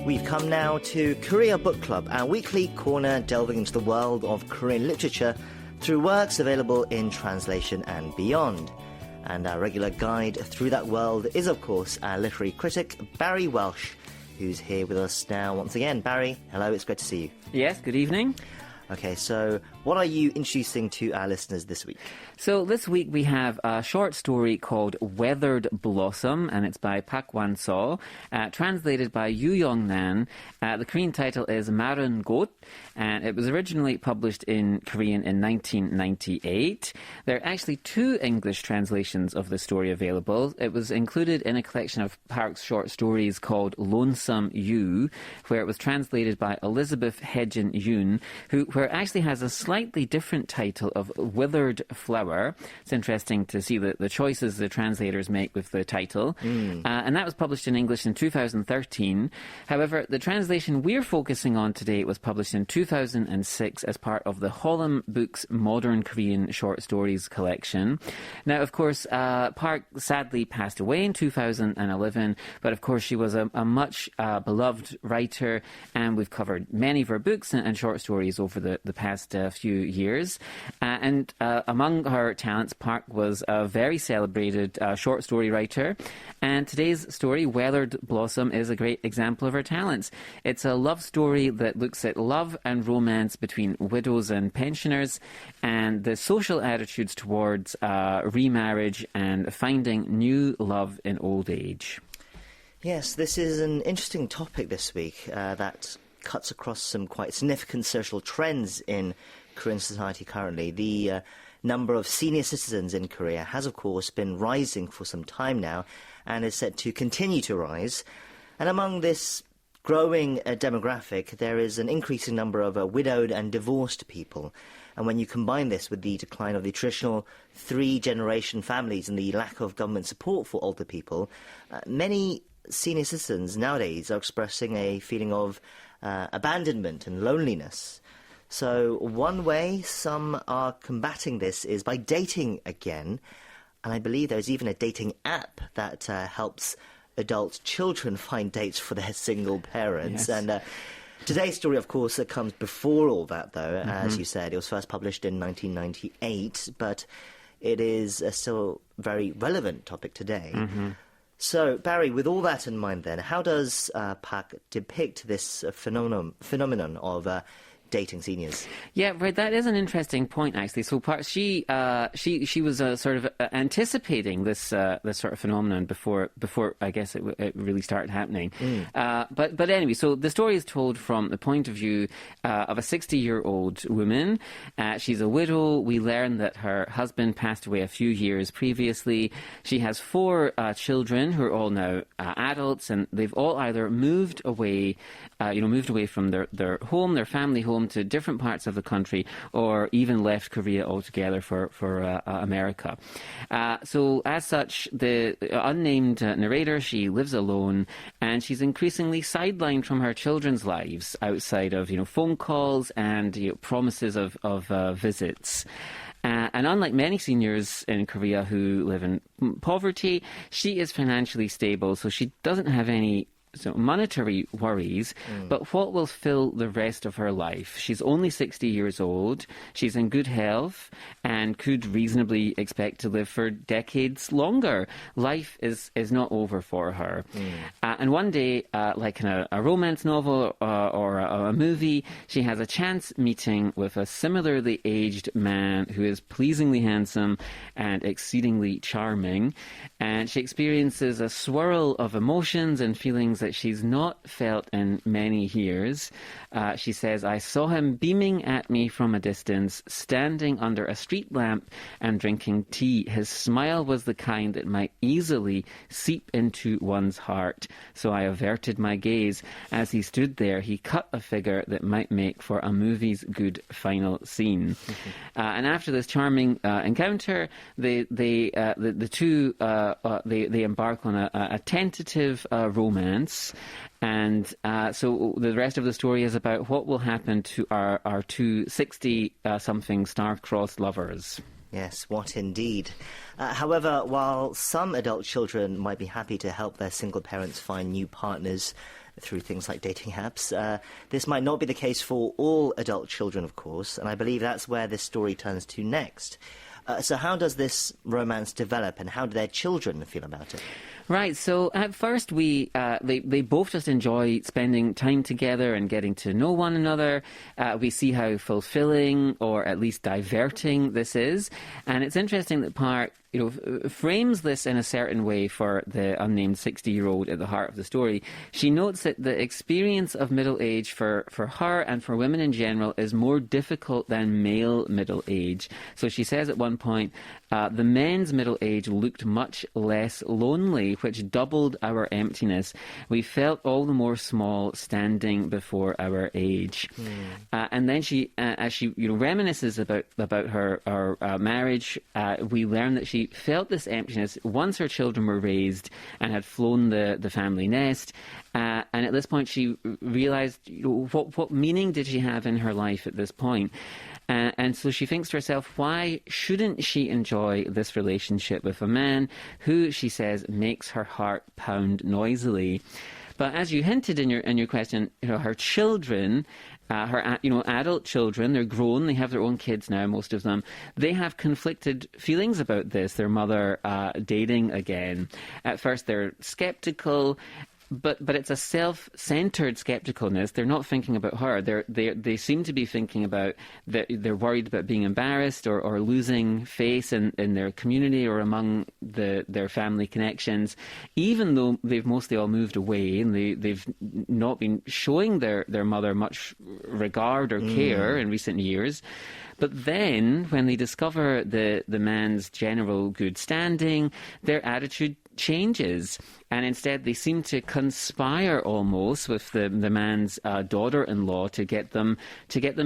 We've come now to Korea Book Club, our weekly corner delving into the world of Korean literature through works available in translation and beyond. And our regular guide through that world is, of course, our literary critic, Barry Welsh, who's here with us now once again. Barry, hello, it's great to see you. Yes, good evening. Okay, so what are you introducing to our listeners this week? So this week we have a short story called Weathered Blossom, and it's by Park Wan Suh, translated by Yu Young-nan. The Korean title is Mareun got, and it was originally published in Korean in 1998. There are actually two English translations of the story available. It was included in a collection of Park's short stories called Lonesome You, where it was translated by Elizabeth Hejin Yoon, where it actually has a slightly different title of Withered Flower. It's interesting to see the choices the translators make with the title. And that was published in English in 2013. However, the translation we're focusing on today was published in 2006 as part of the Holland Books Modern Korean Short Stories collection. Now, of course, Park sadly passed away in 2011, but of course she was a much beloved writer, and we've covered many of her books and short stories over the past few years. And among her talents, Park was a very celebrated short story writer. And today's story, Weathered Blossom, is a great example of her talents. It's a love story that looks at love and romance between widows and pensioners, and the social attitudes towards remarriage and finding new love in old age. Yes, this is an interesting topic this week that cuts across some quite significant social trends in Korean society currently. The number of senior citizens in Korea has, of course, been rising for some time now and is set to continue to rise. And among this growing demographic, there is an increasing number of widowed and divorced people. And when you combine this with the decline of the traditional three-generation families and the lack of government support for older people, many senior citizens nowadays are expressing a feeling of abandonment and loneliness. So one way some are combating this is by dating again. And I believe there's even a dating app that helps adult children find dates for their single parents. Yes. And today's story, of course, comes before all that, though. As you said, it was first published in 1998, but it is a still very relevant topic today. So, Barry, with all that in mind then, how does Park depict this phenomenon of dating seniors? Yeah, right. That is an interesting point, actually. So, Park, she was sort of anticipating this sort of phenomenon before I guess it really started happening. But anyway, so the story is told from the point of view of a 60-year-old woman. She's a widow. We learn that her husband passed away a few years previously. She has 4 children who are all now adults, and they've all either moved away from their home, their family home, to different parts of the country, or even left Korea altogether for America. So as such, the unnamed narrator, she lives alone, and she's increasingly sidelined from her children's lives outside of phone calls and promises of visits. And unlike many seniors in Korea who live in poverty, she is financially stable, so she doesn't have any monetary worries, but what will fill the rest of her life? She's only 60 years old, she's in good health, and could reasonably expect to live for decades longer. Life is not over for her. And one day, like in a romance novel or a movie, she has a chance meeting with a similarly aged man who is pleasingly handsome and exceedingly charming, and she experiences a swirl of emotions and feelings that she's not felt in many years. She says, "I saw him beaming at me from a distance, standing under a street lamp and drinking tea. His smile was the kind that might easily seep into one's heart. So I averted my gaze. As he stood there, he cut a figure that might make for a movie's good final scene." And after this charming encounter, the two embark on a tentative romance. And so the rest of the story is about what will happen to our two 60-something star-crossed lovers. Yes, what indeed. However, while some adult children might be happy to help their single parents find new partners through things like dating apps, this might not be the case for all adult children, of course, and I believe that's where this story turns to next. So how does this romance develop, and how do their children feel about it? Right, so at first they both just enjoy spending time together and getting to know one another. We see how fulfilling, or at least diverting, this is. And it's interesting that Park frames this in a certain way for the unnamed 60-year-old at the heart of the story. She notes that the experience of middle age for her and for women in general is more difficult than male middle age. So she says at one point, the men's middle age looked much less lonely, which doubled our emptiness. We felt all the more small standing before our age. And then she, as she reminisces about her marriage, we learn that she felt this emptiness once her children were raised and had flown the family nest. And at this point, she realised what meaning did she have in her life at this point. And so she thinks to herself, why shouldn't she enjoy this relationship with a man who, she says, makes her heart pound noisily? But as you hinted in your question, her children, her adult children, they're grown, they have their own kids now, most of them. They have conflicted feelings about this, their mother dating again. At first, they're sceptical. But it's a self-centered skepticalness. They're not thinking about her. They seem to be thinking about that they're worried about being embarrassed or losing face in their community or among their family connections, even though they've mostly all moved away and they've not been showing their mother much regard or care in recent years. But then, when they discover the man's general good standing, their attitude changes, and instead they seem to conspire almost with the man's daughter-in-law to get them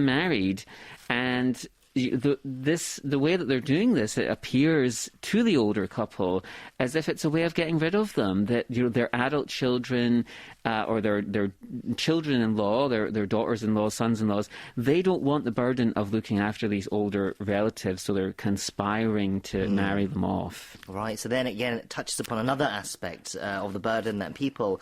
married. And the way that they're doing this, it appears to the older couple as if it's a way of getting rid of them. That their adult children or their children-in-law, their daughters-in-law, sons-in-laws, they don't want the burden of looking after these older relatives, so they're conspiring to marry them off. Right. So then again, it touches upon another aspect of the burden that people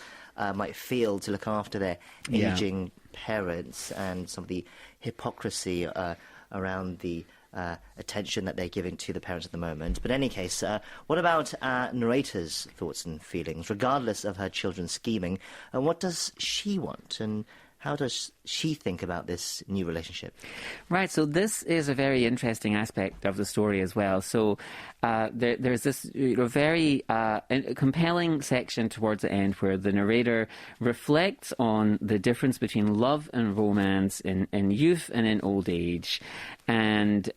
might feel to look after their aging parents, and some of the hypocrisy around the attention that they're giving to the parents at the moment. But in any case, what about our narrator's thoughts and feelings, regardless of her children's scheming? And what does she want, and how does she think about this new relationship? Right, so this is a very interesting aspect of the story as well. So there's this very compelling section towards the end where the narrator reflects on the difference between love and romance in youth and in old age. And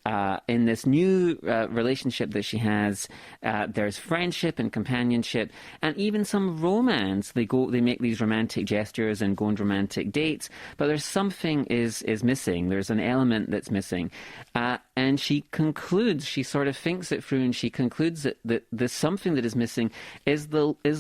in this new relationship that she has, there's friendship and companionship, and even some romance. They make these romantic gestures and go on romantic dates, but there's something is missing. There's an element that's missing. And she sort of thinks it through, and she concludes that the something that is missing is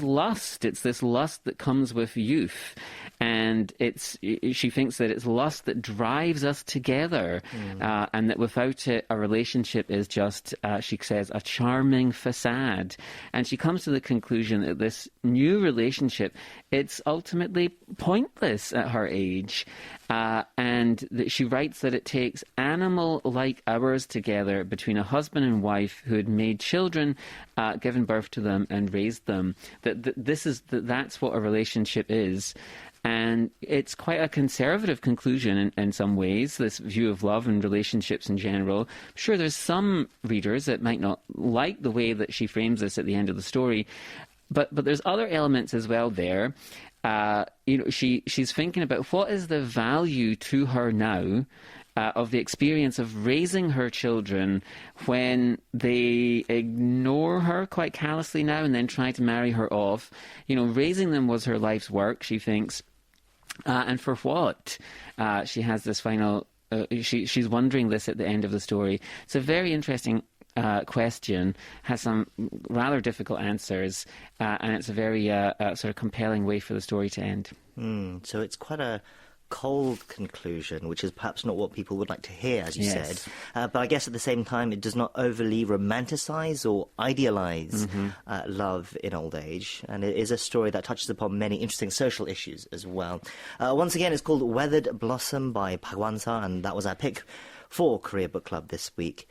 lust. It's this lust that comes with youth. And she thinks that it's lust that drives us together, and that without it, a relationship is just, she says, a charming facade. And she comes to the conclusion that this new relationship, it's ultimately pointless at her age. And that she writes that it takes animal-like hours together between a husband and wife who had made children, given birth to them, and raised them. That's what a relationship is. And it's quite a conservative conclusion in some ways, this view of love and relationships in general. I'm sure there's some readers that might not like the way that she frames this at the end of the story, but there's other elements as well there. She's thinking about what is the value to her now of the experience of raising her children when they ignore her quite callously now and then try to marry her off. Raising them was her life's work, she thinks. And for what? She has this final... she's wondering this at the end of the story. It's a very interesting question, has some rather difficult answers, and it's a very sort of compelling way for the story to end. So it's quite a cold conclusion, which is perhaps not what people would like to hear, as you Yes. said. But I guess at the same time, it does not overly romanticize or idealize love in old age. And it is a story that touches upon many interesting social issues as well. Once again, it's called Weathered Blossom by Park Wan Suh, and that was our pick for Korea Book Club this week.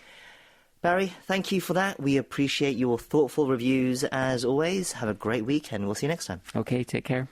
Barry, thank you for that. We appreciate your thoughtful reviews as always. Have a great week, and we'll see you next time. Okay, take care.